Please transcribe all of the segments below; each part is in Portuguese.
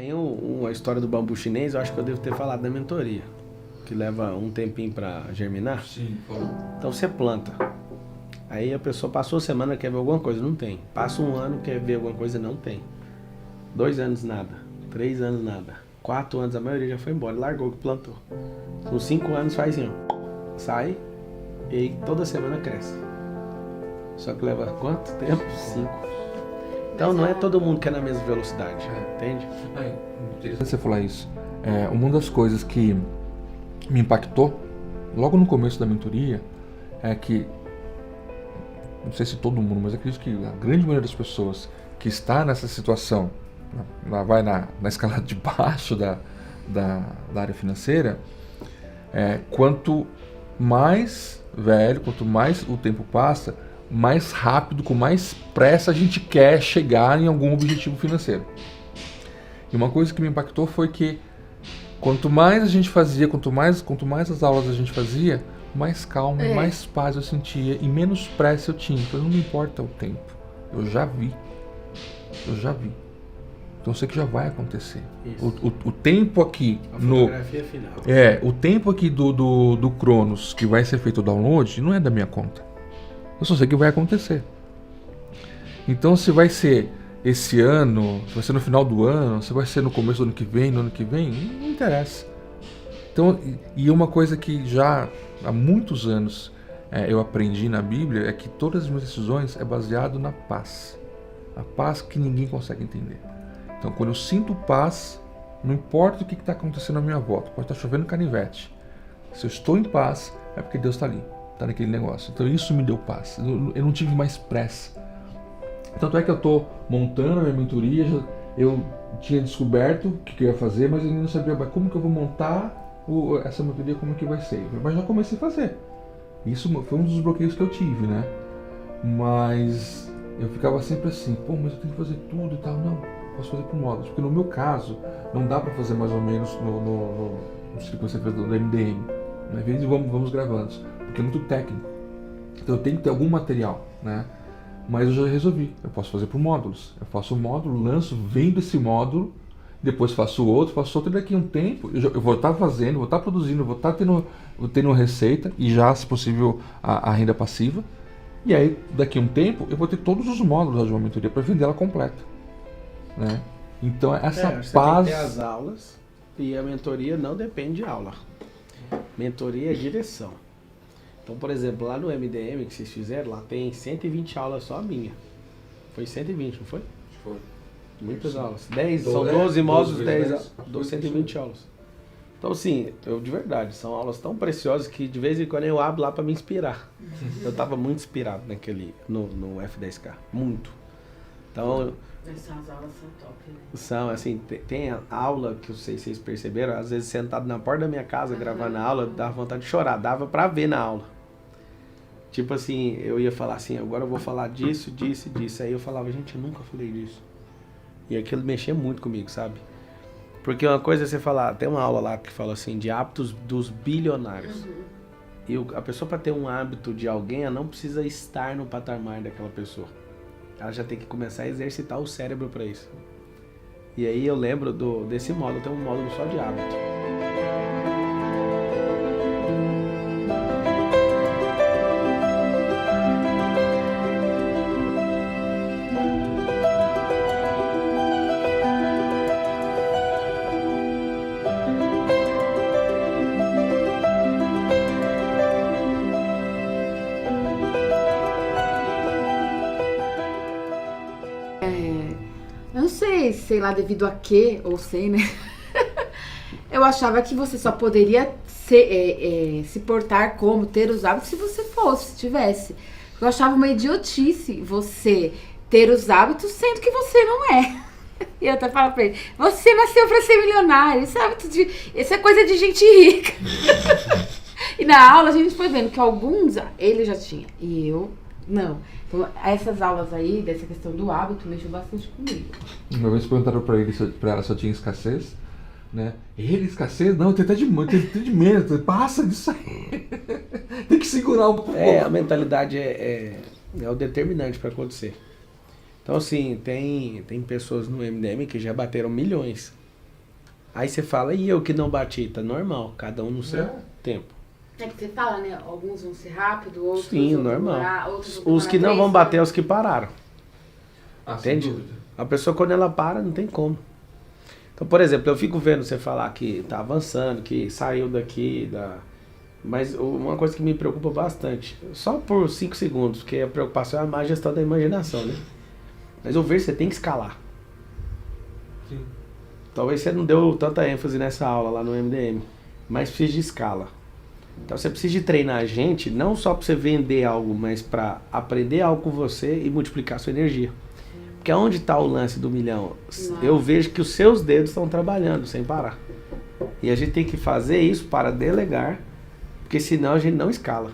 Tem uma história do bambu chinês, eu acho que eu devo ter falado na mentoria, que leva um tempinho para germinar. Sim, falou. Então você planta. Aí a pessoa passou a semana, quer ver alguma coisa, não tem. Passa um ano, quer ver alguma coisa, não tem. 2 anos nada, 3 anos nada, 4 anos a maioria já foi embora, largou o que plantou. Com 5 anos faz assim, ó, sai e aí toda semana cresce. Só que leva quanto tempo? 5. Então não é todo mundo que é na mesma velocidade, entende? Interessante você falar isso. Uma das coisas que me impactou logo no começo da mentoria é que, não sei se todo mundo, mas acredito que a grande maioria das pessoas que está nessa situação, vai na escala de baixo da área financeira, quanto mais velho, quanto mais o tempo passa, mais rápido, com mais pressa a gente quer chegar em algum objetivo financeiro. E uma coisa que me impactou foi que quanto mais a gente fazia, quanto mais as aulas a gente fazia, mais calma, mais paz eu sentia e menos pressa eu tinha. Então não me importa o tempo, eu já vi. Então eu sei que já vai acontecer. O tempo aqui a fotografia final. O tempo aqui do Cronos que vai ser feito o download não é da minha conta. Eu só sei que vai acontecer. Então se vai ser esse ano, se vai ser no final do ano, se vai ser no começo do ano que vem, no ano que vem, não interessa. Então, e uma coisa que já há muitos anos eu aprendi na Bíblia é que todas as minhas decisões é baseado na paz. A paz que ninguém consegue entender. Então quando eu sinto paz, não importa o que está acontecendo à minha volta, pode estar chovendo canivete. Se eu estou em paz, é porque Deus está ali. Está naquele negócio. Então isso me deu paz. Eu não tive mais pressa. Tanto é que eu estou montando a minha mentoria. Eu tinha descoberto o que eu ia fazer, mas eu ainda não sabia como que eu vou montar essa mentoria, como que vai ser. Mas já comecei a fazer. Isso foi um dos bloqueios que eu tive, né? Mas eu ficava sempre assim, mas eu tenho que fazer tudo e tal. Não, posso fazer por módulos. Porque no meu caso, não dá para fazer mais ou menos no que você fez do MDM. Às vezes vamos gravando. Porque é muito técnico, então eu tenho que ter algum material, né? Mas eu já resolvi, eu posso fazer por módulos. Eu faço um módulo, lanço, vendo esse módulo, depois faço outro, e daqui a um tempo eu vou estar fazendo, vou estar produzindo, vou estar tendo receita e já, se possível, a renda passiva. E aí, daqui a um tempo, eu vou ter todos os módulos de uma mentoria para vender ela completa, né? Então essa paz... Você tem que ter as aulas e a mentoria não depende de aula. Mentoria é direção. Então, por exemplo, lá no MDM que vocês fizeram, lá tem 120 aulas só minha. Foi 120, não foi? Foi. Muitas aulas. 10, são 12 módulos, 10, 120 aulas. Então, assim, de verdade, são aulas tão preciosas que de vez em quando eu abro lá para me inspirar. Eu estava muito inspirado no F10K, muito. Então... Essas aulas são top, né? São, assim, tem a aula que eu sei se vocês perceberam, às vezes sentado na porta da minha casa gravando a aula, dava vontade de chorar, dava pra ver na aula. Tipo assim, eu ia falar assim, agora eu vou falar disso, disso e disso. Aí eu falava, gente, eu nunca falei disso. E aquilo mexia muito comigo, sabe? Porque uma coisa é você falar, tem uma aula lá que fala assim, de hábitos dos bilionários. E a pessoa para ter um hábito de alguém, ela não precisa estar no patamar daquela pessoa. Ela já tem que começar a exercitar o cérebro para isso. E aí eu lembro desse módulo, tem um módulo só de hábito. Eu não sei lá devido a quê, ou sei, né? Eu achava que você só poderia se portar como, ter os hábitos se você tivesse. Eu achava uma idiotice você ter os hábitos sendo que você não é. E eu até falo pra ele, você nasceu pra ser milionário, isso é coisa de gente rica. E na aula a gente foi vendo que alguns ele já tinha, e eu não. Então, essas aulas aí, dessa questão do hábito, mexeu bastante comigo. Uma vez perguntaram pra ela se eu tinha escassez, né? Ele, escassez? Não, tem até de menos, passa disso aí. Tem que segurar um pouco. A mentalidade é o determinante para acontecer. Então, assim, tem pessoas no MDM que já bateram milhões. Aí você fala, e eu que não bati? Tá normal, cada um no seu tempo. É que você fala, né? Alguns vão ser rápido, outros Sim, vão normal. demorar, outros vão Os que demorar não vão 3 bater é anos. os que pararam. Sem Entende? dúvida. A pessoa, quando ela para, não tem como. Então, por exemplo, eu fico vendo você falar que tá avançando, que saiu daqui, mas uma coisa que me preocupa bastante, só por 5 segundos, porque a preocupação é a má gestão da imaginação, né? Mas eu vejo que você tem que escalar. Sim. Talvez você não deu tanta ênfase nessa aula lá no MDM, mas precisa de escala. Então você precisa de treinar a gente, não só para você vender algo, mas para aprender algo com você e multiplicar sua energia. Porque aonde está o lance do milhão? Eu vejo que os seus dedos estão trabalhando sem parar. E a gente tem que fazer isso para delegar, porque senão a gente não escala.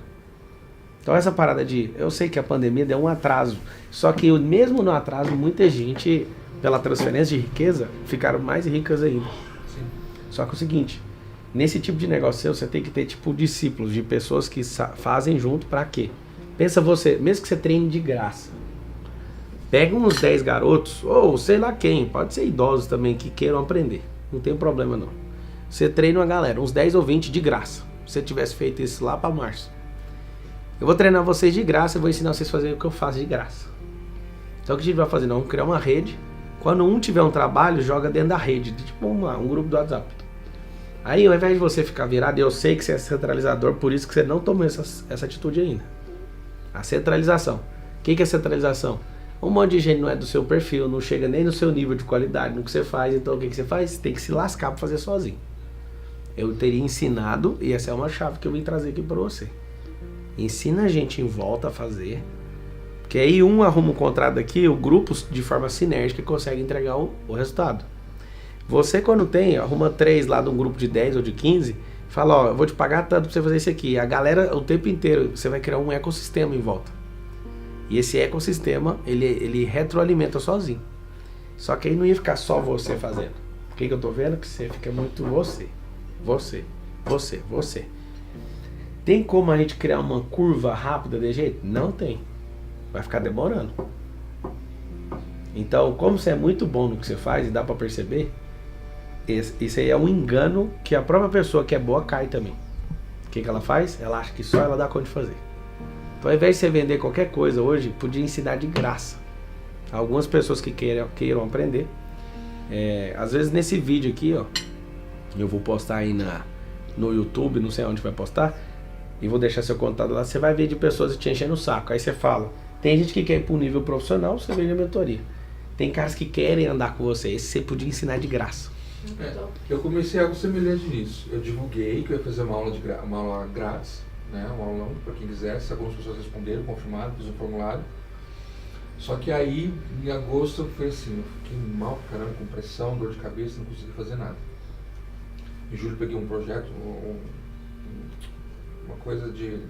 Então essa parada eu sei que a pandemia deu um atraso, só que mesmo no atraso, muita gente, pela transferência de riqueza, ficaram mais ricas ainda. Sim. Só que é o seguinte, nesse tipo de negócio seu, você tem que ter tipo discípulos, de pessoas que fazem junto para quê? Pensa você, mesmo que você treine de graça, pega uns 10 garotos, ou sei lá quem, pode ser idosos também, que queiram aprender, não tem problema não. Você treina uma galera, uns 10 ou 20 de graça, se você tivesse feito isso lá para março. Eu vou treinar vocês de graça e vou ensinar vocês a fazerem o que eu faço de graça. Então o que a gente vai fazer? Nós vamos criar uma rede, quando um tiver um trabalho, joga dentro da rede, tipo um grupo do WhatsApp. Aí, ao invés de você ficar virado, eu sei que você é centralizador, por isso que você não tomou essa atitude ainda. A centralização. O que é centralização? Um monte de gente não é do seu perfil, não chega nem no seu nível de qualidade no que você faz, então o que você faz? Você tem que se lascar para fazer sozinho. Eu teria ensinado, e essa é uma chave que eu vim trazer aqui para você. Ensina a gente em volta a fazer, porque aí um arruma um contrato aqui, o grupo de forma sinérgica consegue entregar o resultado. Você, quando tem, arruma 3 lá de um grupo de 10 ou de 15, fala, ó, eu vou te pagar tanto pra você fazer isso aqui. A galera, o tempo inteiro, você vai criar um ecossistema em volta. E esse ecossistema, ele retroalimenta sozinho. Só que aí não ia ficar só você fazendo. O que eu tô vendo? Que você fica muito você. Tem como a gente criar uma curva rápida de jeito? Não tem. Vai ficar demorando. Então, como você é muito bom no que você faz e dá pra perceber, isso aí é um engano que a própria pessoa que é boa cai também. O que ela faz? Ela acha que só ela dá conta de fazer. Então, ao invés de você vender qualquer coisa hoje, podia ensinar de graça. Algumas pessoas que queiram aprender. Às vezes nesse vídeo aqui, ó, eu vou postar aí no YouTube, não sei onde vai postar, e vou deixar seu contato lá, você vai ver de pessoas te enchendo o saco. Aí você fala, tem gente que quer ir para um nível profissional, você vem na mentoria. Tem caras que querem andar com você, esse você podia ensinar de graça. Eu comecei algo semelhante nisso. Eu divulguei que eu ia fazer uma aula grátis, né? Uma aula para quem quisesse. Algumas pessoas responderam, confirmaram, fiz um formulário. Só que aí, em agosto, foi assim, eu fiquei mal pra caramba, com pressão, dor de cabeça, não consegui fazer nada. Em julho peguei um projeto, uma coisa de...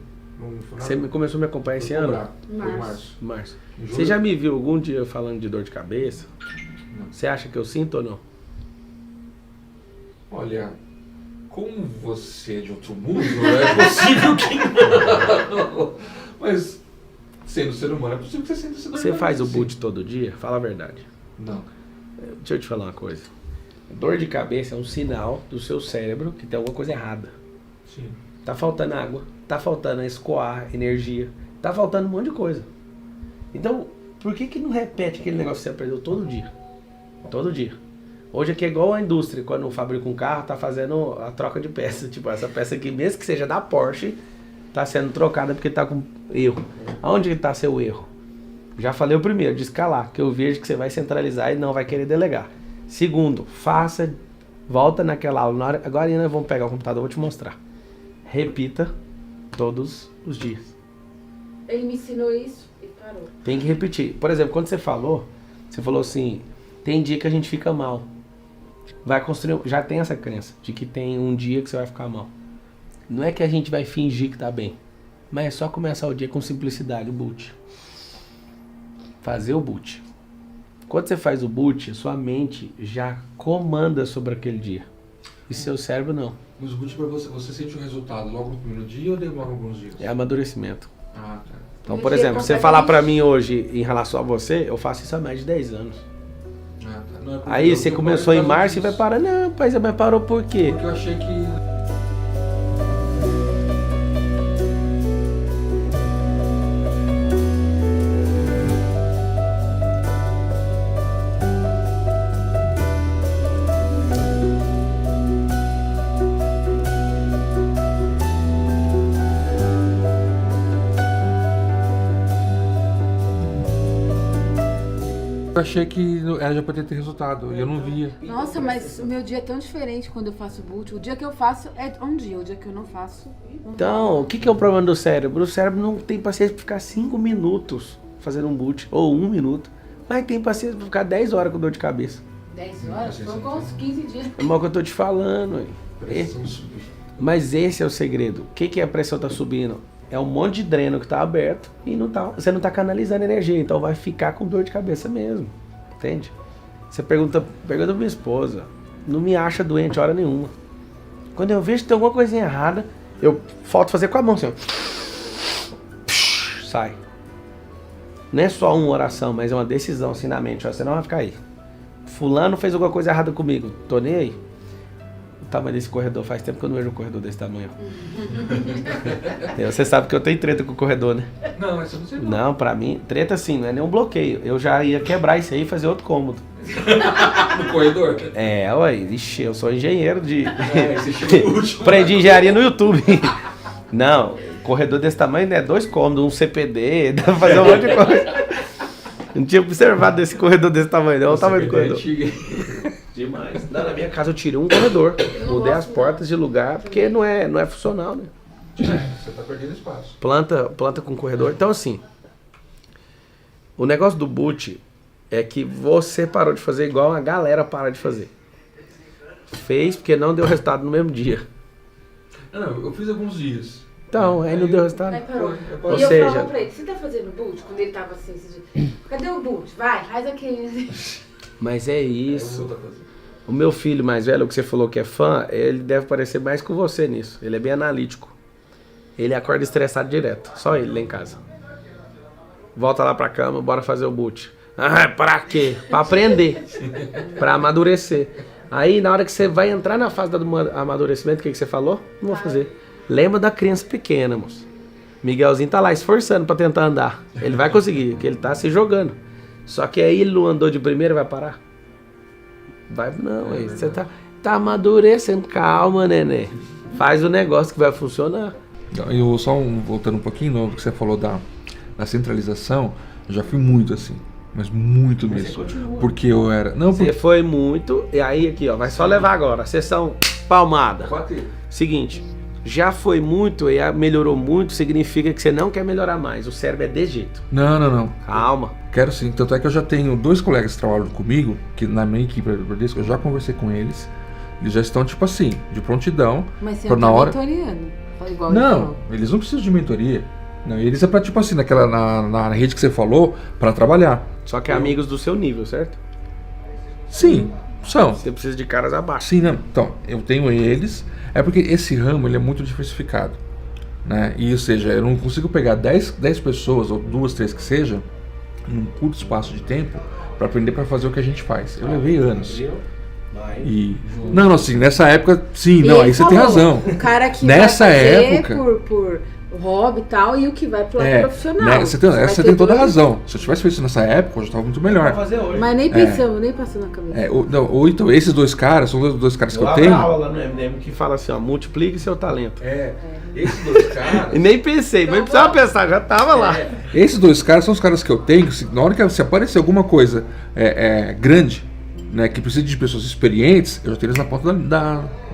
Você começou a me acompanhar esse ano? Foi em março. Você já me viu algum dia falando de dor de cabeça? Não. Você acha que eu sinto ou não? Olha, como você é de outro mundo, é possível que não. Mas, sendo ser humano, é possível que você sinta essa dor de cabeça. Você faz o boot todo dia? Fala a verdade. Não. Deixa eu te falar uma coisa. Dor de cabeça é um sinal do seu cérebro que tem alguma coisa errada. Sim. Tá faltando água, tá faltando escoar, energia, tá faltando um monte de coisa. Então, por que não repete aquele negócio que você aprendeu todo dia? Todo dia. Hoje aqui é igual a indústria, quando fabrica um carro, tá fazendo a troca de peça. Tipo, essa peça aqui, mesmo que seja da Porsche, tá sendo trocada porque tá com erro. Aonde que tá seu erro? Já falei o primeiro, de escalar, que eu vejo que você vai centralizar e não vai querer delegar. Segundo, faça, volta naquela aula. Agora nós vamos pegar o computador, eu vou te mostrar. Repita todos os dias. Ele me ensinou isso e parou. Tem que repetir. Por exemplo, quando você falou assim, tem dia que a gente fica mal. Vai construir, já tem essa crença de que tem um dia que você vai ficar mal. Não é que a gente vai fingir que tá bem, mas é só começar o dia com simplicidade, o boot. Fazer o boot. Quando você faz o boot, sua mente já comanda sobre aquele dia. E seu cérebro não. Mas o boot para você sente o resultado logo no primeiro dia ou demora alguns dias? É amadurecimento. Ah, tá. Então, por exemplo, você falar pra mim hoje em relação a você, eu faço isso há mais de 10 anos. Ah, tá. Não é porque Aí eu você parei começou em por causa março e vai disso. parar. Não, pai, você vai parou por quê? Porque eu achei que... Eu achei que ela já poderia ter resultado, e eu não via. Nossa, mas o meu dia é tão diferente quando eu faço boot. O dia que eu faço é um dia, o dia que eu não faço. Não Então, o que é o problema do cérebro? O cérebro não tem paciência pra ficar 5 minutos fazendo um boot, ou 1 minuto, mas tem paciência pra ficar 10 horas com dor de cabeça. 10 horas? Foi com uns 15 dias. É mal que eu tô te falando, hein? Mas esse é o segredo. O que é a pressão tá subindo? É um monte de dreno que tá aberto e você não tá canalizando energia, então vai ficar com dor de cabeça mesmo, entende? Você pergunta pra minha esposa, não me acha doente hora nenhuma. Quando eu vejo que tem alguma coisinha errada, eu falto fazer com a mão assim, ó. Sai. Não é só uma oração, mas é uma decisão assim na mente, ó, você não vai ficar aí. Fulano fez alguma coisa errada comigo, tô nem aí. O tamanho desse corredor, faz tempo que eu não vejo um corredor desse tamanho. Você sabe que eu tenho treta com o corredor, né? Não, isso eu não sei não. Não, pra mim, treta assim, não é nenhum bloqueio. Eu já ia quebrar isso aí e fazer outro cômodo. No corredor? Ué, ixi, eu sou engenheiro de... Você chegou no último. Aprendi engenharia no YouTube. Não, corredor desse tamanho, né? 2 cômodos, um CPD, dá pra fazer um monte de coisa. Não tinha observado desse corredor desse tamanho, não. Olha o tamanho do corredor. Demais. Não, na minha casa eu tirei um corredor. Mudei as portas de lugar, porque não é funcional, né? Você tá perdendo espaço. Planta com corredor. Então, assim, o negócio do boot é que você parou de fazer igual a galera para de fazer. Fez porque não deu resultado no mesmo dia. Não, eu fiz alguns dias. Então, aí não deu resultado. Aí parou. Ou E eu seja- falava pra ele, você tá fazendo boot? Quando ele tava assim, esse dia, cadê o boot? Vai, faz aqui. Mas é isso. Outra coisa. O meu filho mais velho, o que você falou que é fã, ele deve parecer mais com você nisso. Ele é bem analítico. Ele acorda estressado direto. Só ele lá em casa. Volta lá pra cama, bora fazer o boot. Ah, pra quê? Pra aprender. Pra amadurecer. Aí, na hora que você vai entrar na fase do amadurecimento, o que você falou? Não vou fazer. Lembra da criança pequena, moço. Miguelzinho tá lá esforçando pra tentar andar. Ele vai conseguir, porque ele tá se jogando. Só que aí ele não andou de primeira e vai parar? Vai não, aí você tá amadurecendo. Calma, nenê. Faz o negócio que vai funcionar. Eu voltando um pouquinho no que você falou da centralização, eu já fui muito assim. Mas muito mesmo. Porque eu era... Não, Você foi muito, e aí aqui, ó, vai só levar agora. Sessão palmada. Bater. Seguinte, já foi muito e melhorou muito, significa que você não quer melhorar mais. O cérebro é desse jeito. Não. Calma. Quero sim. Tanto é que eu já tenho 2 colegas que trabalham comigo, que na minha equipe do Bradesco, eu já conversei com eles. Eles já estão, tipo assim, de prontidão. Mas você pra não na tá hora... mentoriano. Igual ele Não, falou. eles não precisam de mentoria. Não, eles é pra, tipo assim, na rede que você falou, pra trabalhar. Só que é amigos do seu nível, certo? Sim, são. Você precisa de caras abaixo. Sim, não. Então, eu tenho eles. É porque esse ramo ele é muito diversificado, né? E, ou seja, eu não consigo pegar 10 pessoas, ou 2, 3 que seja, num curto espaço de tempo, para aprender para fazer o que a gente faz. Eu levei anos. E... Não, assim, nessa época, sim, não, Ele aí você tem falou, razão. O cara que Nessa vai fazer época- por hobby e tal, e o que vai pro lado profissional. Né, você vai tem ter toda a dois- razão. Se eu tivesse feito isso nessa época, eu já estava muito melhor. fazer hoje. Mas nem pensamos, nem passou na cabeça. Ou então, esses 2 caras, são os 2 caras que eu abro tenho. a aula lá no MDM que fala assim, ó, multiplique seu talento. Esses 2 caras. E nem pensei, mas precisava pensar, já tava lá. Esses 2 caras são os caras que eu tenho, que na hora que se aparecer alguma coisa grande, né, que precisa de pessoas experientes, eu já tenho eles na ponta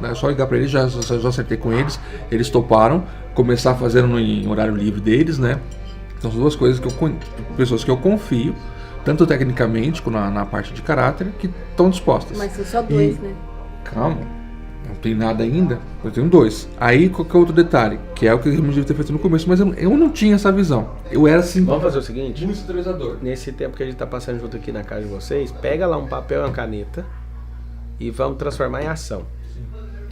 é só ligar pra eles, já acertei com eles, eles toparam começar fazendo em horário livre deles, né? Então são 2 coisas pessoas que eu confio, tanto tecnicamente quanto na parte de caráter, que estão dispostas. Mas são só 2, né? Calma, não tem nada ainda, eu tenho 2. Aí qual que é outro detalhe, que é o que eu devia ter feito no começo, mas eu não tinha essa visão. Eu era assim, Vamos fazer o seguinte, muito centralizador. nesse tempo que a gente tá passando junto aqui na casa de vocês, pega lá um papel e uma caneta e vamos transformar em ação.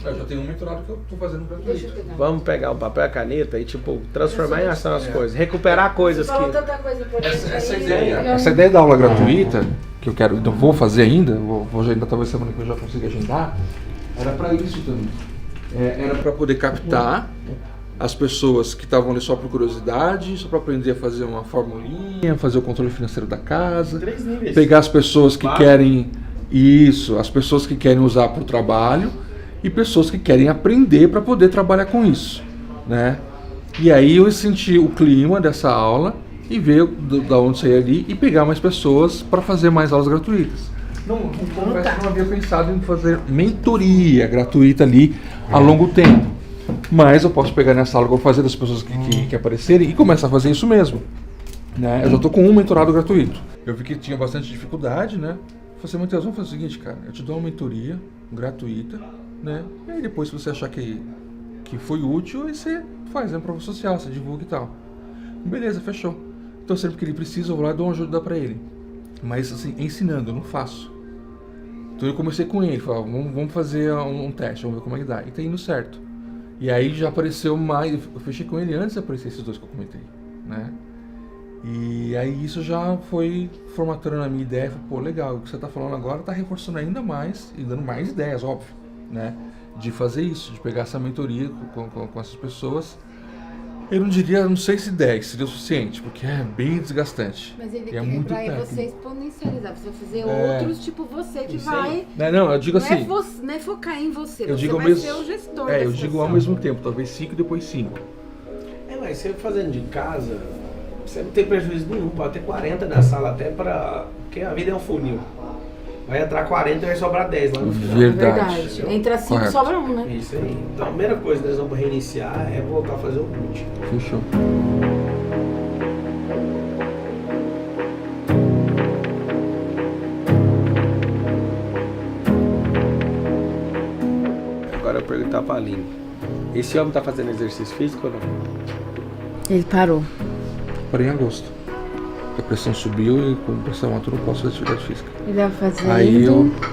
Eu já tenho um mentorado que eu tô fazendo Deixa eu gratuito. pegar. Vamos pegar o papel e a caneta e, tipo, transformar em ação as coisas. Recuperar coisas Falou que... tanta coisa importante Essa aí. ideia da aula gratuita, que eu quero, então vou fazer ainda, vou agendar, talvez semana que eu já consiga agendar, era para isso também. Era para poder captar as pessoas que estavam ali só por curiosidade, só para aprender a fazer uma formulinha, fazer o controle financeiro da casa, pegar as pessoas que querem isso, as pessoas que querem usar para o trabalho e pessoas que querem aprender para poder trabalhar com isso, né? E aí eu senti o clima dessa aula e ver da onde sair ali e pegar mais pessoas para fazer mais aulas gratuitas. Não havia pensado em fazer mentoria gratuita ali a longo tempo. Mas eu posso pegar nessa aula que eu vou fazer das pessoas que aparecerem e começar a fazer isso mesmo. Né? Eu já estou com um mentorado gratuito. Eu vi que tinha bastante dificuldade, né? Falei assim, Matheus, vamos fazer o seguinte, cara. Eu te dou uma mentoria gratuita, né? E aí depois, se você achar que foi útil, aí você faz, né? Prova social, você divulga e tal. Beleza, fechou. Então sempre que ele precisa, eu vou lá e dou uma ajuda pra ele. Mas assim, ensinando, eu não faço. Então eu comecei com ele, falei, vamos fazer um teste, vamos ver como é que dá. E tá indo certo. E aí já apareceu mais, eu fechei com ele antes de aparecer esses dois que eu comentei, né? E aí isso já foi formatando na minha ideia, falei, pô, legal, o que você tá falando agora tá reforçando ainda mais e dando mais ideias, óbvio, né? De fazer isso, de pegar essa mentoria com essas pessoas. Eu não diria, não sei se 10 seria o suficiente, porque é bem desgastante. Mas ele é muito pra técnico. você exponencializar, você vai fazer outros, tipo você que vai... Não, eu digo assim... Não é focar em você, eu você digo vai ser o gestor eu digo ao mesmo tempo, talvez 5 e depois 5. Mas você fazendo de casa, você não tem prejuízo nenhum, pode ter 40 na sala até para... Porque a vida é um funil. Vai entrar 40 e vai sobrar 10 lá no final. Verdade. Entra 5 sobra 1, né? Isso aí. Então a primeira coisa que nós vamos reiniciar é voltar a fazer o boot. Fechou. Agora eu perguntar pra Aline. Esse homem tá fazendo exercício físico ou não? Ele parou. Parei em agosto. A pressão subiu e com pressão alta eu não posso fazer atividade física. Ele ia fazer Aí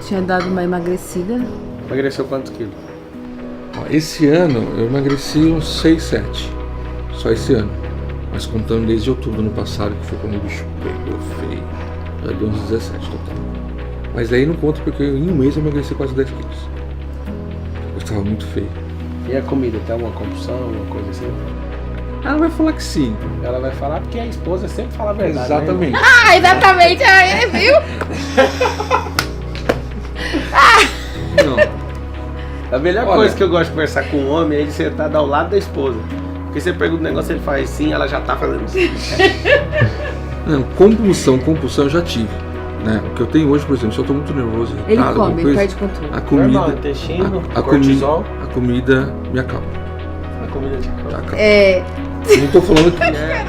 tinha dado uma emagrecida. Emagreceu quantos quilos? Esse ano eu emagreci uns 6, 7. Só esse ano. Mas contando desde outubro do ano passado, que foi quando o bicho pegou feio. Já deu uns 17 total. Mas aí não conta porque em um mês eu emagreci quase 10 quilos. Eu estava muito feio. E a comida? Tem alguma compulsão, alguma coisa assim? Ela vai falar que sim. Ela vai falar porque a esposa sempre fala a verdade. Exatamente. Né? Ah, exatamente. Aí, viu? Não. A melhor coisa que eu gosto de conversar com um homem é ele sentado ao lado da esposa. Porque você pergunta um negócio, ele faz sim, ela já tá fazendo isso. Não, compulsão eu já tive. Né? O que eu tenho hoje, por exemplo, se eu tô muito nervoso, ele irritado, come, ele perde controle. A comida, normal, intestino, cortisol. A comida me acalma. A comida te acalma. Não tô falando que é.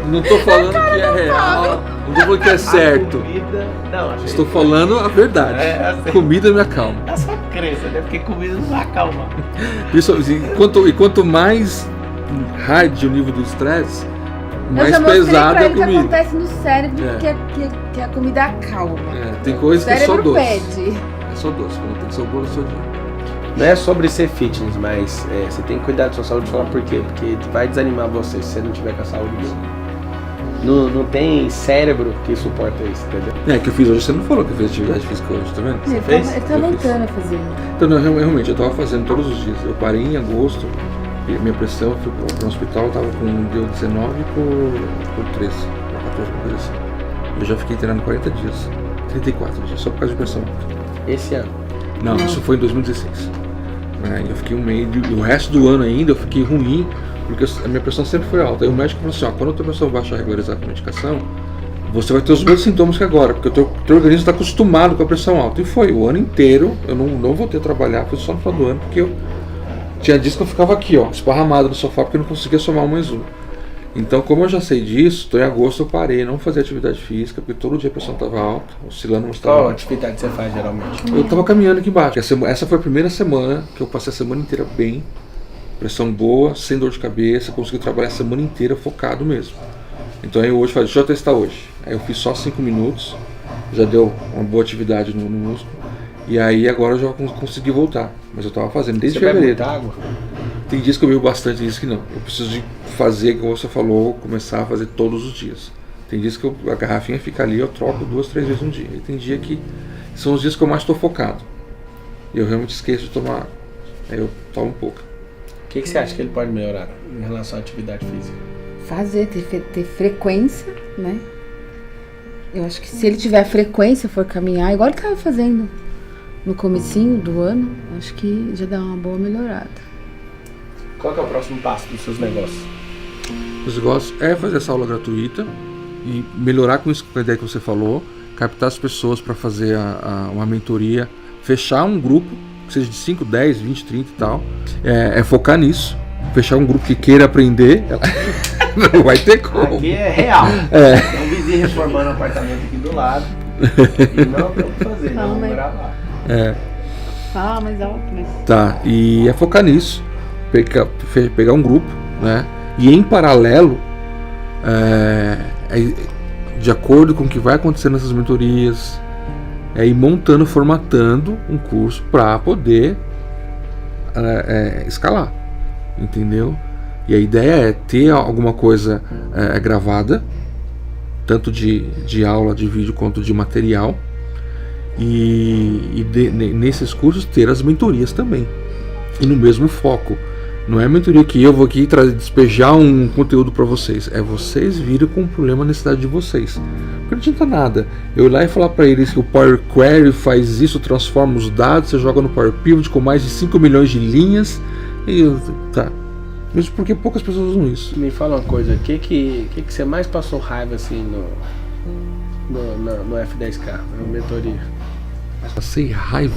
Não tô falando que é real. Não tô falando que é certo. Comida, não, estou falando a verdade. Assim, comida me acalma. É a sua crença, né? Porque comida não acalma. Isso, e quanto mais hard o nível do estresse, mais pesada é a comida. O que acontece no cérebro que a comida acalma. Tem coisa que é só doce. Pede. É só doce, quando tem sabor, é só doce. Não é sobre ser fitness, mas você tem que cuidar da sua saúde. Falar por quê? Porque vai desanimar você se você não tiver com a saúde boa. Não tem cérebro que suporta isso, entendeu? Que eu fiz hoje, você não falou que eu fiz atividade física hoje, tá vendo? Você fez? Ele tá voltando a fazer. Então, não, realmente, eu tava fazendo todos os dias. Eu parei em agosto, e minha pressão, fui pro hospital, tava deu 19 por 13, 14, por coisa assim. Eu já fiquei treinando 40 dias, 34 dias, só por causa de pressão. Esse ano? Não, isso foi em 2016. Eu fiquei um mês, e o resto do ano ainda eu fiquei ruim, porque a minha pressão sempre foi alta. Aí o médico falou assim, quando a tua pressão baixa regularizar com a medicação, você vai ter os mesmos sintomas que agora, porque o teu organismo está acostumado com a pressão alta. E foi, o ano inteiro, eu não voltei a trabalhar, foi só no final do ano, porque eu tinha dias que eu ficava aqui, esparramado no sofá, porque eu não conseguia somar um mais um. Então, como eu já sei disso, em agosto eu parei, não fazia atividade física, porque todo dia a pressão estava alta, oscilando no estado. Qual atividade você faz geralmente? Eu estava caminhando aqui embaixo. Essa foi a primeira semana que eu passei a semana inteira bem, pressão boa, sem dor de cabeça, consegui trabalhar a semana inteira focado mesmo. Então aí hoje, deixa eu testar hoje. Aí eu fiz só 5 minutos, já deu uma boa atividade no músculo. E aí agora eu já consegui voltar. Mas eu estava fazendo desde fevereiro. Bebe muita água? Tem dias que eu bebo bastante, dias que não. Eu preciso de fazer, como você falou, começar a fazer todos os dias. Tem dias que a garrafinha fica ali, eu troco 2, 3 vezes no dia. E tem dia que são os dias que eu mais estou focado. E eu realmente esqueço de tomar água. Aí eu tomo um pouco. O que você acha que ele pode melhorar em relação à atividade física? Fazer, ter frequência, né? Eu acho que se ele tiver frequência, for caminhar, igual ele estava fazendo no comecinho do ano, acho que já dá uma boa melhorada. Qual que é o próximo passo dos seus negócios? Os negócios é fazer essa aula gratuita e melhorar com isso, com a ideia que você falou, captar as pessoas para fazer uma mentoria, fechar um grupo, que seja de 5, 10, 20, 30 e tal, focar nisso, fechar um grupo que queira aprender, não vai ter como. Aqui é real. Tem um vizinho reformando um apartamento aqui do lado e não tem o que fazer, não vamos gravar. Fala mais alto, mas... Tá, e é focar nisso, pegar um grupo, né, e em paralelo, de acordo com o que vai acontecer nessas mentorias, ir montando, formatando um curso para poder escalar, entendeu? E a ideia é ter alguma coisa gravada, tanto de aula, de vídeo, quanto de material, e nesses cursos ter as mentorias também, e no mesmo foco. Não é mentoria que eu vou aqui despejar um conteúdo para vocês. É vocês virem com um problema na cidade de vocês. Porque não adianta nada eu ir lá e falar para eles que o Power Query faz isso, transforma os dados, você joga no Power Pivot com mais de 5 milhões de linhas. E tá. Mesmo porque poucas pessoas usam isso. Me fala uma coisa, o que você mais passou raiva assim no F10K, na mentoria? Passei raiva.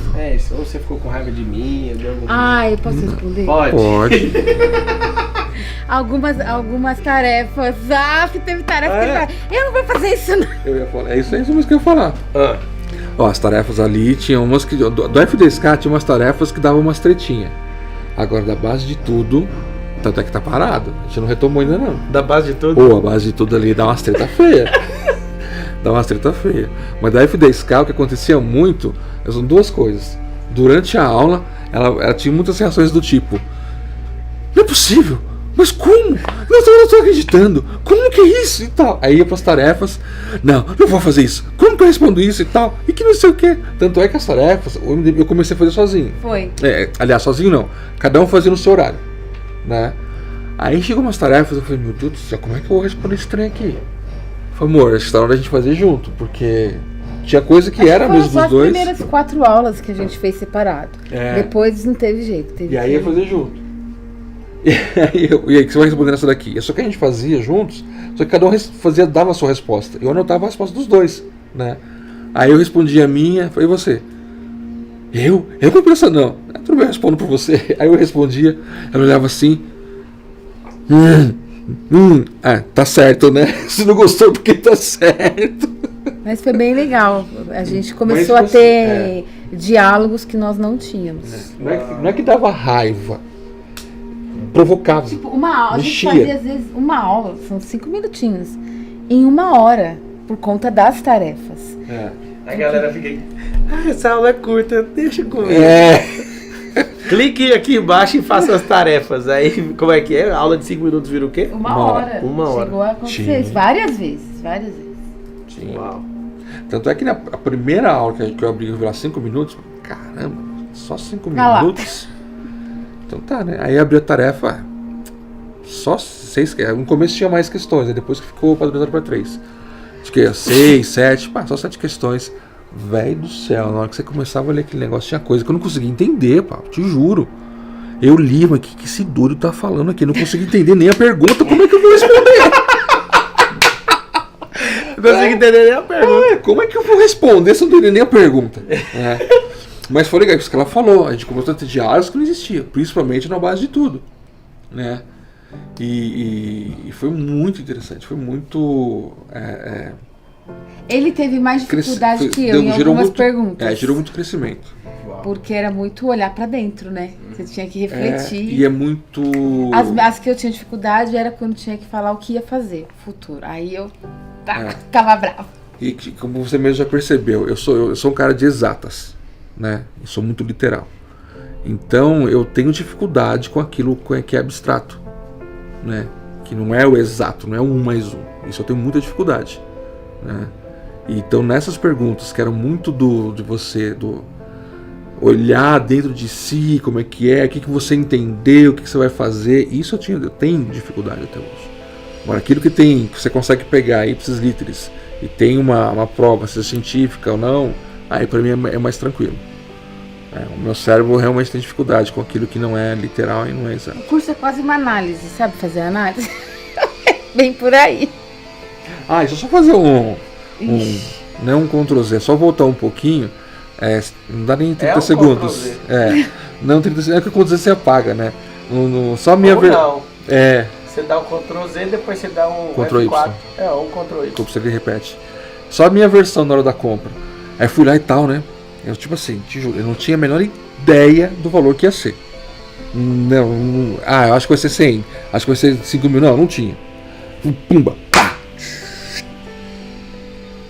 Ou você ficou com raiva de mim? Eu posso responder? Pode. Algumas tarefas. Teve tarefa que eu não vou fazer isso não. Eu ia falar, é isso mesmo que eu ia falar. As tarefas ali, tinha umas que... Do F10K tinha umas tarefas que davam umas tretinhas. Agora, da base de tudo, tanto é que tá parado. A gente não retomou ainda não. Da base de tudo? A base de tudo ali dá umas treta feia. Mas da F10K, o que acontecia muito, são duas coisas. Durante a aula, ela tinha muitas reações do tipo: não é possível, mas como? Eu não estou acreditando, como que é isso e tal. Aí ia para as tarefas: não vou fazer isso, como que eu respondo isso e tal, e que não sei o que. Tanto é que as tarefas eu comecei a fazer sozinho. Foi. Aliás, sozinho não, cada um fazia no seu horário, né? Aí chegou umas tarefas, eu falei: meu Deus do céu, como é que eu vou responder esse trem aqui? Falei: amor, acho que tá na hora da gente fazer junto, porque tinha coisa que era mesmo dos dois. As primeiras 4 aulas que a gente fez separado. Depois não teve jeito. E aí ia fazer junto. E aí que você vai responder nessa daqui? Só que a gente fazia juntos, só que cada um dava a sua resposta. Eu anotava a resposta dos dois, né? Aí eu respondia a minha, falei: e você? Eu não penso não. Tudo bem, eu respondo por você. Aí eu respondia, ela olhava assim: tá certo, né? Se não gostou, porque tá certo. Mas foi bem legal. A gente começou a ter diálogos que nós não tínhamos. Não é que dava raiva, provocava. Tipo, uma aula, a gente fazia às vezes uma aula, são 5 minutinhos, em 1 hora, por conta das tarefas. A galera fica aí: essa aula é curta, deixa comigo. Clique aqui embaixo e faça as tarefas. Aí, como é que é? A aula de 5 minutos vira o quê? 1 hora. 1 hora. Chegou a acontecer isso várias vezes. Sim. Uau. Tanto é que a primeira aula que eu abri virar 5 minutos, caramba, só 5 minutos. Então tá, né? Aí abri a tarefa, só 6. No começo tinha mais questões, aí depois que ficou padronizado para 3. Acho que 6, 7, só 7 questões. Véi do céu, na hora que você começava a ler aquele negócio, tinha coisa que eu não conseguia entender, te juro. Eu li, mas que esse doido tá falando aqui? Não consegui entender nem a pergunta, como é que eu vou responder? Não consegui entender nem a pergunta. Como é que eu vou responder se eu não entender nem a pergunta? Mas foi legal, isso que ela falou, a gente começou a ter diálogos que não existiam, principalmente na base de tudo, né? E foi muito interessante, foi muito... Ele teve mais dificuldade que eu em algumas perguntas. Gerou muito crescimento. Porque era muito olhar pra dentro, né? Você tinha que refletir. E é muito... As que eu tinha dificuldade era quando tinha que falar o que ia fazer, futuro. Aí eu ficava brava. E como você mesmo já percebeu, eu sou um cara de exatas, né? Eu sou muito literal. Então eu tenho dificuldade com aquilo que é abstrato, né? que não é o exato, não é 1 mais 1. Isso eu tenho muita dificuldade, né? Então nessas perguntas que eram muito de você olhar dentro de si, como é, o que você entendeu, o que você vai fazer, isso eu tenho dificuldade até hoje. Agora, aquilo que você consegue pegar ipsis literis e tem uma prova, seja científica ou não, aí para mim é mais tranquilo. O meu cérebro realmente tem dificuldade com aquilo que não é literal e não é exato. O curso é quase uma análise, sabe fazer análise? Bem por aí. Isso é só fazer não um Ctrl Z, é só voltar um pouquinho, não dá nem 30 segundos. Não, 30 segundos, é que o Ctrl Z você apaga, né? Só a minha não. Você dá o Ctrl Z, depois você dá um Ctrl F4. Y. Ou Ctrl Y. Como você repete. Só a minha versão na hora da compra. Aí fui lá e tal, né? Eu, tipo assim, te juro, eu não tinha a menor ideia do valor que ia ser. Não, eu acho que vai ser 100, acho que vai ser 5 mil. Não tinha. Pumba, pá!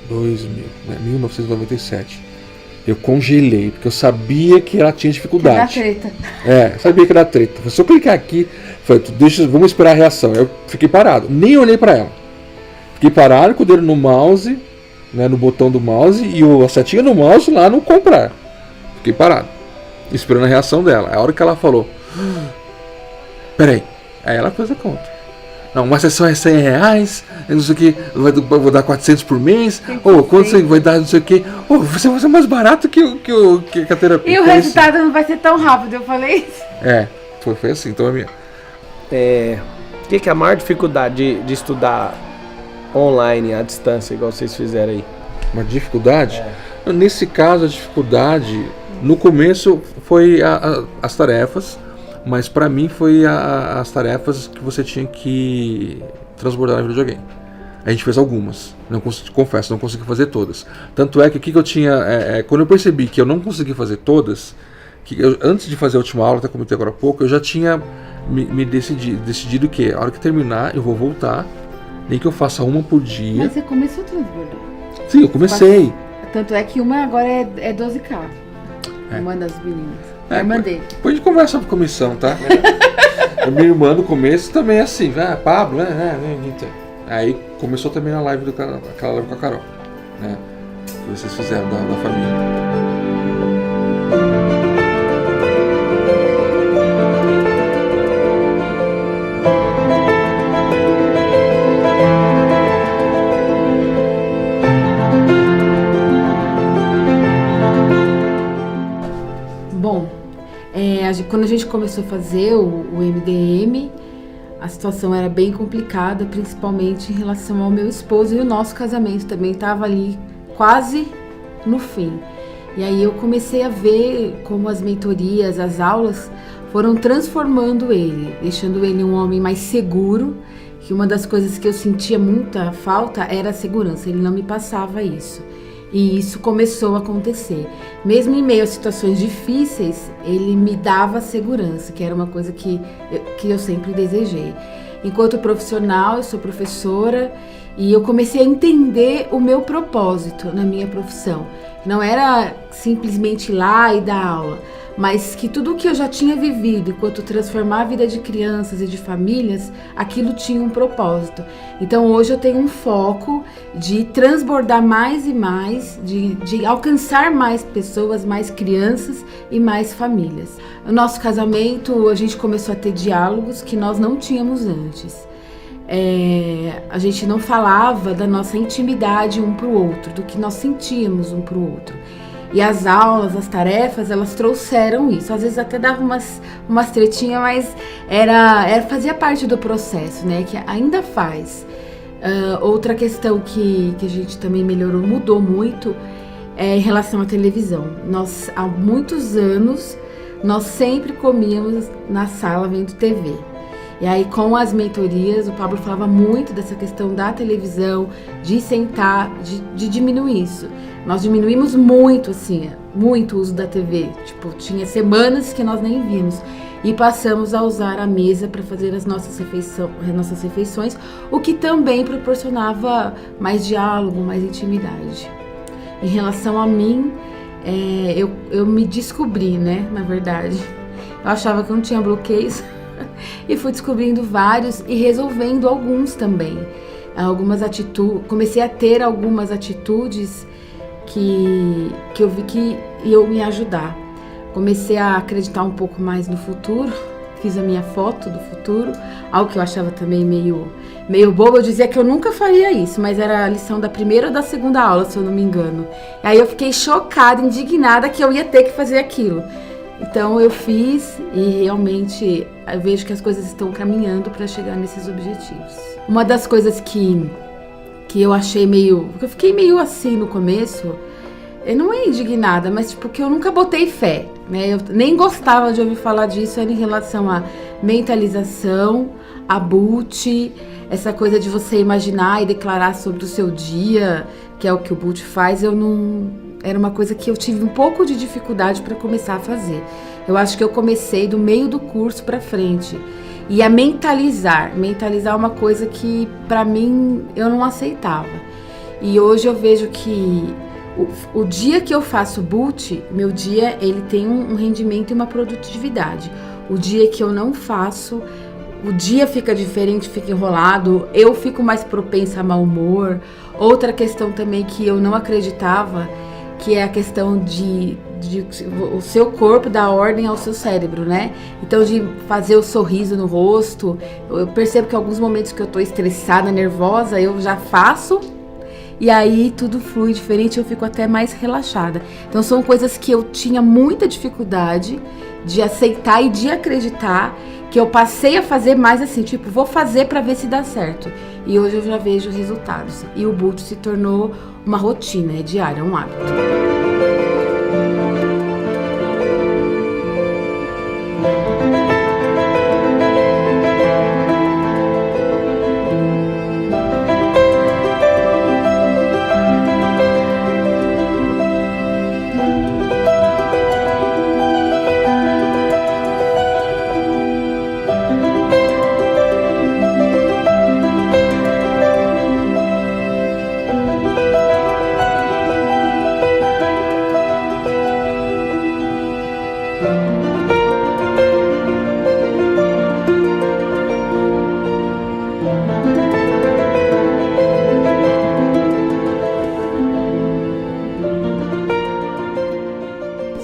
1997. Eu congelei, porque eu sabia que ela tinha dificuldade. Que treta. Sabia que era treta. Se eu clicar aqui, falei, vamos esperar a reação. Eu fiquei parado, nem olhei pra ela. Fiquei parado com o dedo no mouse, né, no botão do mouse e a setinha no mouse lá no comprar. Fiquei parado, esperando a reação dela. A hora que ela falou, peraí, aí ela fez a conta. Não, uma sessão é 100 reais, não sei o que, vou dar 400 por mês, quanto você vai dar, não sei o que, você vai ser mais barato que a terapia. E o resultado não vai ser tão rápido, eu falei isso. Foi assim, então a minha. O que é a maior dificuldade de estudar online, à distância, igual vocês fizeram aí? Uma dificuldade? Nesse caso, a dificuldade, no começo, foi as tarefas, mas pra mim foi as tarefas que você tinha que transbordar no videogame. A gente fez algumas, confesso, não consegui fazer todas. Tanto é que o que eu tinha, quando eu percebi que eu não consegui fazer todas, antes de fazer a última aula, até comentei agora há pouco, eu já tinha me decidido que a hora que terminar eu vou voltar, nem que eu faça uma por dia. Mas você começou a transbordar. Sim, eu comecei. Tanto é que uma agora é 12K. Uma das meninas. A irmã dele. Depois a gente conversa sobre comissão, tá? A minha irmã no começo também é assim, Pablo, Aí começou também na live aquela live com a Carol, né? Que vocês fizeram da família. Quando a gente começou a fazer o MDM, a situação era bem complicada, principalmente em relação ao meu esposo, e o nosso casamento também estava ali quase no fim. E aí eu comecei a ver como as mentorias, as aulas foram transformando ele, deixando ele um homem mais seguro, que uma das coisas que eu sentia muita falta era a segurança, ele não me passava isso. E isso começou a acontecer. Mesmo em meio a situações difíceis, ele me dava segurança, que era uma coisa que eu sempre desejei. Enquanto profissional, eu sou professora e eu comecei a entender o meu propósito na minha profissão. Não era simplesmente ir lá e dar aula, mas que tudo o que eu já tinha vivido enquanto transformar a vida de crianças e de famílias, aquilo tinha um propósito. Então hoje eu tenho um foco de transbordar mais e mais, de alcançar mais pessoas, mais crianças e mais famílias. No nosso casamento, a gente começou a ter diálogos que nós não tínhamos antes. A gente não falava da nossa intimidade um para o outro, do que nós sentíamos um para o outro. E as aulas, as tarefas, elas trouxeram isso. Às vezes até dava umas tretinhas, mas fazia parte do processo, né? Que ainda faz. Outra questão que a gente também melhorou, mudou muito, é em relação à televisão. Nós, há muitos anos, nós sempre comíamos na sala vendo TV. E aí, com as mentorias, o Pablo falava muito dessa questão da televisão, de sentar, de diminuir isso. Nós diminuímos muito, assim, muito o uso da TV. Tipo, tinha semanas que nós nem vimos. E passamos a usar a mesa para fazer as nossas refeições, o que também proporcionava mais diálogo, mais intimidade. Em relação a mim, eu me descobri, né, na verdade. Eu achava que eu não tinha bloqueios. e fui descobrindo vários e resolvendo alguns também. Comecei a ter algumas atitudes que eu vi que iam me ajudar. Comecei a acreditar um pouco mais no futuro, fiz a minha foto do futuro, algo que eu achava também meio bobo. Eu dizia que eu nunca faria isso, mas era a lição da primeira ou da segunda aula, se eu não me engano. E aí eu fiquei chocada, indignada que eu ia ter que fazer aquilo. Então eu fiz e realmente eu vejo que as coisas estão caminhando para chegar nesses objetivos. Uma das coisas que eu achei eu fiquei meio assim no começo, eu não é indignada, mas tipo, que eu nunca botei fé, né? Eu nem gostava de ouvir falar disso, era em relação à mentalização, a Boot, essa coisa de você imaginar e declarar sobre o seu dia, que é o que o Boot faz. Era uma coisa que eu tive um pouco de dificuldade para começar a fazer. Eu acho que eu comecei do meio do curso para frente. E a mentalizar é uma coisa que para mim eu não aceitava. E hoje eu vejo que o dia que eu faço Boot, meu dia ele tem um rendimento e uma produtividade. O dia que eu não faço, o dia fica diferente, fica enrolado, eu fico mais propensa a mau humor. Outra questão também que eu não acreditava, que é a questão de o seu corpo dar ordem ao seu cérebro, né? Então, de fazer o sorriso no rosto. Eu percebo que em alguns momentos que eu tô estressada, nervosa, eu já faço e aí tudo flui diferente, eu fico até mais relaxada. Então, são coisas que eu tinha muita dificuldade de aceitar e de acreditar, que eu passei a fazer mais assim, tipo, vou fazer pra ver se dá certo. E hoje eu já vejo resultados. E o Boot se tornou uma rotina, é diária, é um hábito.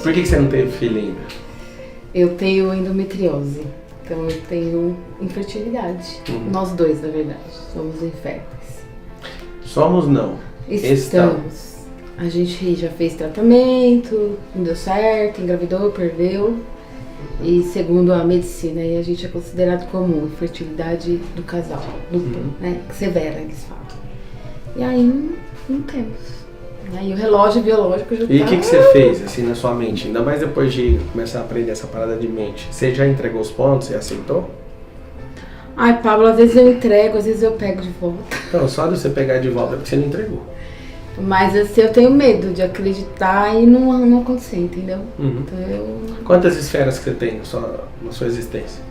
Por que você não teve filho ainda? Eu tenho endometriose, então eu tenho infertilidade. Nós dois, na verdade, somos inférteis. Somos não. Estamos. A gente já fez tratamento, não deu certo, engravidou, perdeu. E segundo a medicina, aí a gente é considerado como infertilidade do casal, dupla, né? Severa, eles falam. E aí não temos. Aí o relógio biológico já E o que você fez, assim, na sua mente? Ainda mais depois de começar a aprender essa parada de mente. Você já entregou os pontos e aceitou? Ai, Pablo, às vezes eu entrego, às vezes eu pego de volta. Não, só de você pegar de volta é porque você não entregou. Mas assim, eu tenho medo de acreditar e não acontecer, entendeu? Então Quantas esferas que você tem na sua existência?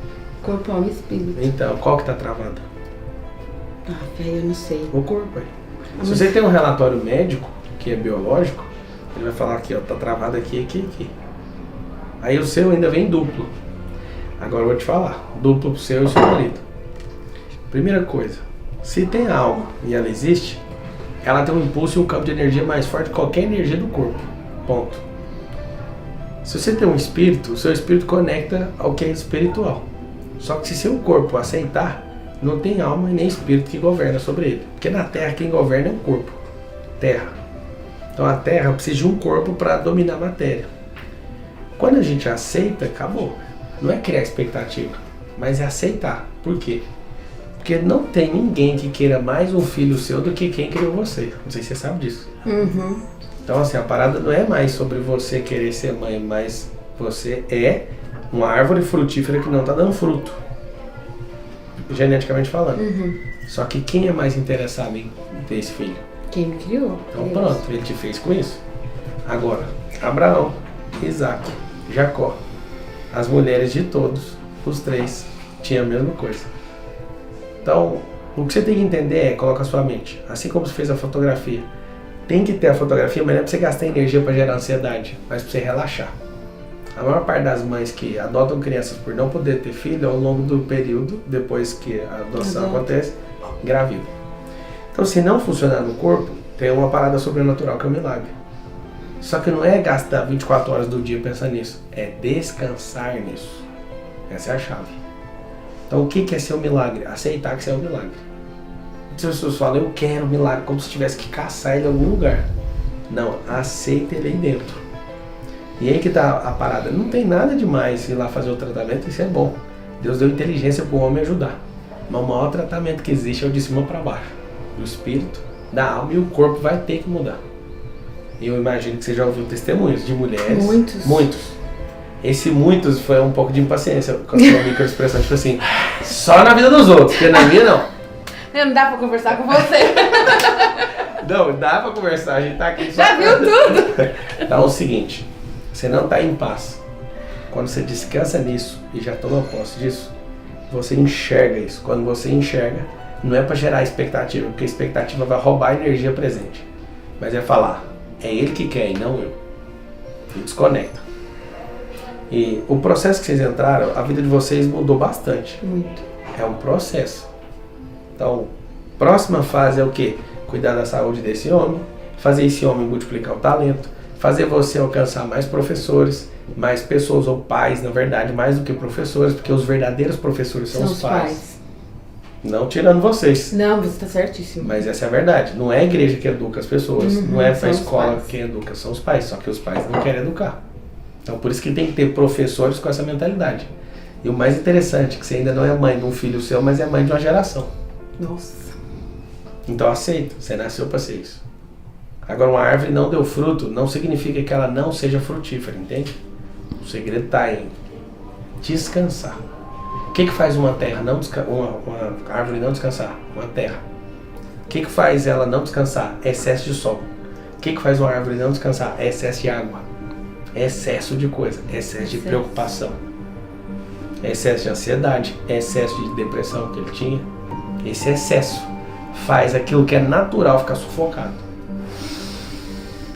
Corpo, alma e espírito. Então, qual que tá travada? Ah, velho, eu não sei. O corpo aí. Se você tem um relatório médico, que é biológico, ele vai falar aqui, ó, tá travado aqui, aqui, aqui. Aí o seu ainda vem duplo. Agora eu vou te falar, duplo pro seu e seu marido. Primeira coisa, se tem alma e ela existe, ela tem um impulso e um campo de energia mais forte que qualquer energia do corpo. Ponto. Se você tem um espírito, o seu espírito conecta ao que é espiritual. Só que se seu corpo aceitar, não tem alma e nem espírito que governa sobre ele. Porque na Terra quem governa é o corpo. Terra. Então a Terra precisa de um corpo para dominar a matéria. Quando a gente aceita, acabou. Não é criar expectativa, mas é aceitar. Por quê? Porque não tem ninguém que queira mais um filho seu do que quem criou você. Não sei se você sabe disso. Então assim, a parada não é mais sobre você querer ser mãe, mas você é uma árvore frutífera que não está dando fruto. Geneticamente falando. Só que quem é mais interessado em ter esse filho? Quem me criou. Então pronto, ele te fez com isso. Agora, Abraão, Isaac, Jacó, as mulheres de todos, os três, tinham a mesma coisa. Então, o que você tem que entender é, coloca a sua mente, assim como você fez a fotografia. Tem que ter a fotografia, mas não é pra você gastar energia pra gerar ansiedade, mas pra você relaxar. A maior parte das mães que adotam crianças por não poder ter filho, ao longo do período, depois que a adoção acontece, engravida. Então, se não funcionar no corpo, tem uma parada sobrenatural que é o milagre. Só que não é gastar 24 horas do dia pensando nisso, é descansar nisso. Essa é a chave. Então, o que é ser um milagre? Aceitar que você é um milagre. As pessoas falam, eu quero um milagre, como se tivesse que caçar ele em algum lugar. Não, aceita ele aí dentro. E aí que tá a parada. Não tem nada demais ir lá fazer o tratamento, isso é bom. Deus deu inteligência para o homem ajudar. Mas o maior tratamento que existe é o de cima para baixo. Do espírito, da alma, e o corpo vai ter que mudar. Eu imagino que você já ouviu testemunhos de mulheres. Muitos. Esse muitos foi um pouco de impaciência com a sua microexpressão, tipo assim, só na vida dos outros, porque na minha não. Não dá pra conversar com você. Não, dá pra conversar, a gente tá aqui só. Já viu tudo? Então é o seguinte, você não tá em paz. Quando você descansa nisso e já toma posse disso, você enxerga isso. Quando você enxerga, não é pra gerar expectativa, porque a expectativa vai roubar a energia presente. Mas é falar, é ele que quer e não eu. E desconecta. E o processo que vocês entraram, a vida de vocês mudou bastante. Muito. É um processo. Então, próxima fase é o quê? Cuidar da saúde desse homem, fazer esse homem multiplicar o talento, fazer você alcançar mais professores, mais pessoas, ou pais, na verdade, mais do que professores, porque os verdadeiros professores são os pais. Não tirando vocês. Não, você está certíssimo. Mas essa é a verdade. Não é a igreja que educa as pessoas, não é a escola pais. que educa, são os pais. Só que os pais não querem educar. Então por isso que tem que ter professores com essa mentalidade. E o mais interessante é que você ainda não é mãe de um filho seu, mas é mãe de uma geração. Nossa. Então aceita, você nasceu para ser isso. Agora, uma árvore não deu fruto, não significa que ela não seja frutífera, entende? O segredo está em descansar. O que faz uma terra não uma árvore não descansar? Uma terra. O que faz ela não descansar? Excesso de sol. O que faz uma árvore não descansar? Excesso de água. Excesso de coisa. Excesso de preocupação. Excesso de ansiedade. Excesso de depressão que ele tinha. Esse excesso faz aquilo que é natural ficar sufocado.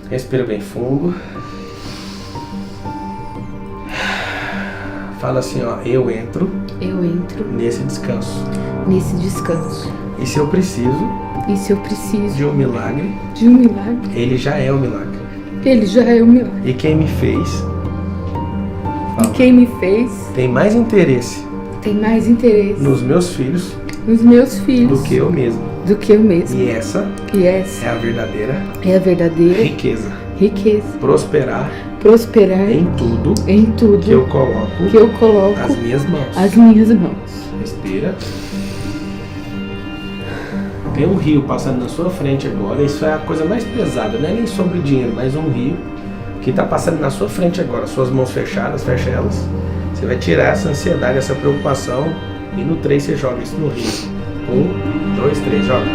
Respira bem fundo. Fala assim, ó, eu entro nesse descanso. E se eu preciso de um milagre, ele já é o milagre. E quem me fez, tem mais interesse nos meus filhos do que eu mesmo. E essa é a verdadeira riqueza. Prosperar em tudo que eu coloco as minhas mãos. Respira. Tem um rio passando na sua frente agora. Isso é a coisa mais pesada, não é nem sobre dinheiro, mas um rio que está passando na sua frente agora. Suas mãos fechadas, fecha elas. Você vai tirar essa ansiedade, essa preocupação, e no 3 você joga isso no rio. 1, 2, 3, joga.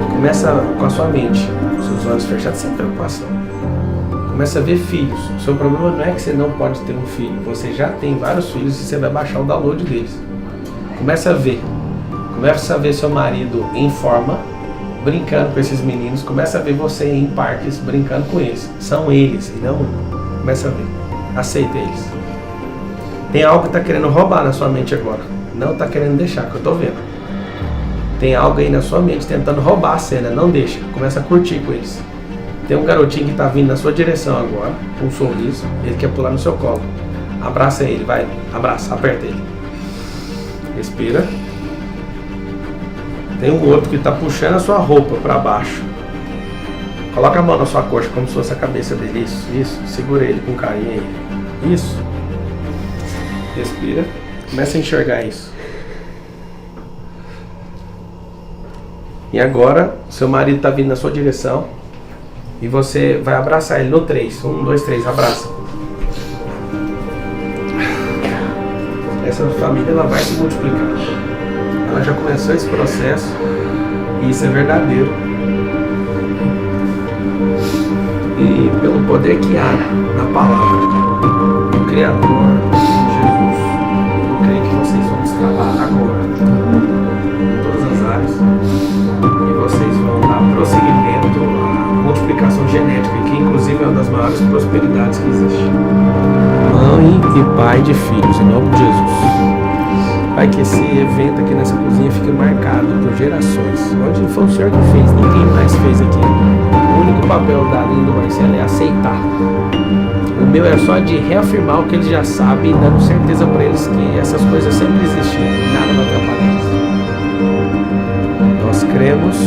Começa com a sua mente, seus olhos fechados, sem preocupação. Começa a ver filhos. O seu problema não é que você não pode ter um filho. Você já tem vários filhos e você vai baixar o download deles. Começa a ver. Começa a ver seu marido em forma, brincando com esses meninos. Começa a ver você em parques, brincando com eles. São eles e não um. Começa a ver. Aceita eles. Tem algo que está querendo roubar na sua mente agora. Não está querendo deixar, que eu estou vendo. Tem algo aí na sua mente tentando roubar a cena, não deixa. Começa a curtir com eles. Tem um garotinho que está vindo na sua direção agora, com um sorriso, ele quer pular no seu colo. Abraça ele, vai, abraça, aperta ele. Respira. Tem um outro que está puxando a sua roupa para baixo. Coloca a mão na sua coxa, como se fosse a cabeça dele. Isso. Segura ele com carinho aí. Isso. Respira. Começa a enxergar isso. E agora, seu marido está vindo na sua direção e você vai abraçar ele no 3. 1, 2, 3, abraça. Essa família ela vai se multiplicar. Ela já começou esse processo e isso é verdadeiro. E pelo poder que há na palavra do Criador, Jesus, eu creio que vocês vão destravar agora em todas as áreas. E vocês vão dar prosseguimento à multiplicação maiores prosperidades que existem. Mãe e pai de filhos, em nome de Jesus. Pai, que esse evento aqui nessa cozinha fique marcado por gerações. Hoje foi o Senhor que fez, ninguém mais fez aqui. O único papel da Aline e do Marcelo é aceitar. O meu é só de reafirmar o que eles já sabem, dando certeza para eles que essas coisas sempre existiram e nada vai atrapalhar eles. Nós cremos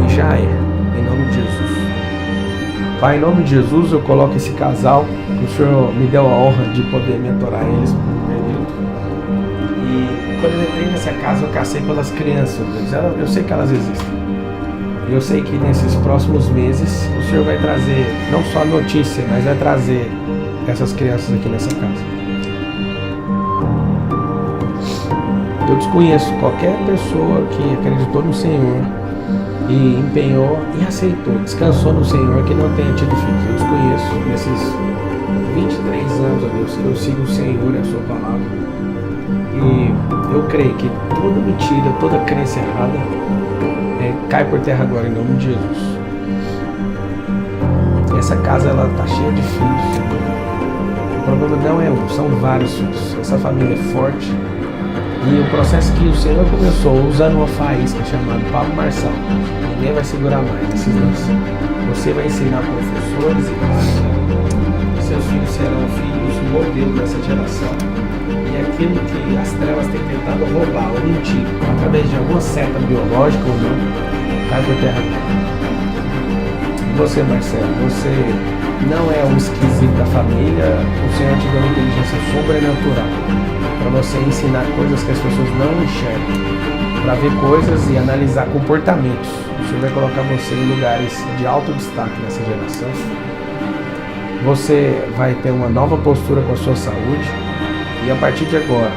e já é, em nome de Jesus. Pai, em nome de Jesus, eu coloco esse casal, que o Senhor me deu a honra de poder mentorar eles por um período. E quando eu entrei nessa casa, eu cacei pelas crianças deles. Eu sei que elas existem. E eu sei que nesses próximos meses o Senhor vai trazer não só notícia, mas vai trazer essas crianças aqui nessa casa. Eu desconheço qualquer pessoa que acreditou no Senhor e empenhou e aceitou, descansou no Senhor que não tenha tido filhos. Eu desconheço nesses 23 anos, ó Deus, que eu sigo o Senhor e a sua palavra. E eu creio que toda mentira, toda crença errada cai por terra agora em nome de Jesus. Essa casa ela tá cheia de filhos. O problema não é um, são vários filhos. Essa família é forte. E o processo que o Senhor começou usando uma faísca chamada Pablo Marçal, ninguém vai segurar mais nesses dias. Você vai ensinar professores e seus filhos serão filhos modelo dessa geração. E aquilo que as trevas têm tentado roubar ou mentir através de alguma seta biológica ou não, cai por terra. E você, Marcelo, você não é um esquisito da família. O Senhor te deu uma inteligência sobrenatural para você ensinar coisas que as pessoas não enxergam, para ver coisas e analisar comportamentos. O Senhor vai colocar você em lugares de alto destaque nessa geração. Você vai ter uma nova postura com a sua saúde e a partir de agora,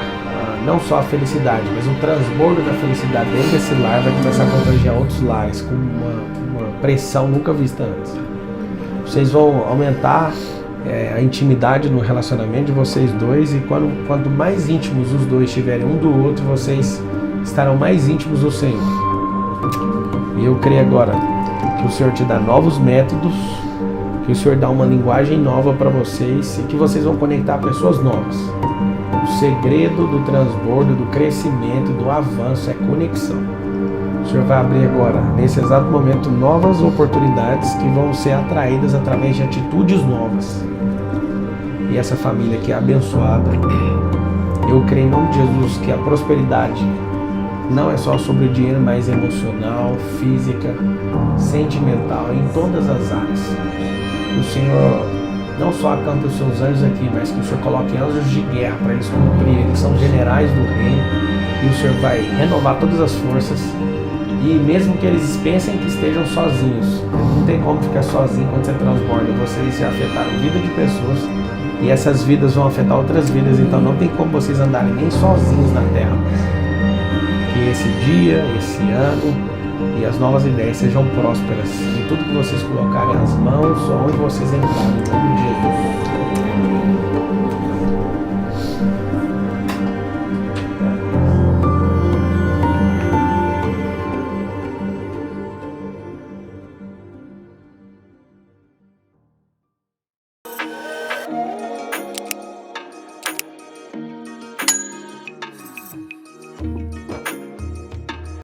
não só a felicidade, mas o transbordo da felicidade dentro desse lar vai começar a contagiar outros lares com uma pressão nunca vista antes. Vocês vão aumentar a intimidade no relacionamento de vocês dois, e quanto mais íntimos os dois estiverem um do outro, vocês estarão mais íntimos do Senhor. E eu creio agora que o Senhor te dá novos métodos, que o Senhor dá uma linguagem nova para vocês e que vocês vão conectar pessoas novas. O segredo do transbordo, do crescimento, do avanço é conexão. O Senhor vai abrir agora, nesse exato momento, novas oportunidades que vão ser atraídas através de atitudes novas. E essa família que é abençoada, eu creio em nome de Jesus que a prosperidade não é só sobre o dinheiro, mas emocional, física, sentimental, em todas as áreas. O Senhor não só acampa os seus anjos aqui, mas que o Senhor coloque anjos de guerra para eles cumprirem. Eles são generais do reino e o Senhor vai renovar todas as forças. E mesmo que eles pensem que estejam sozinhos, não tem como ficar sozinho quando você transborda. Vocês já afetaram a vida de pessoas e essas vidas vão afetar outras vidas, então não tem como vocês andarem nem sozinhos na terra. Que esse dia, esse ano e as novas ideias sejam prósperas em tudo que vocês colocarem as mãos ou onde vocês entrarem, em nome de Jesus.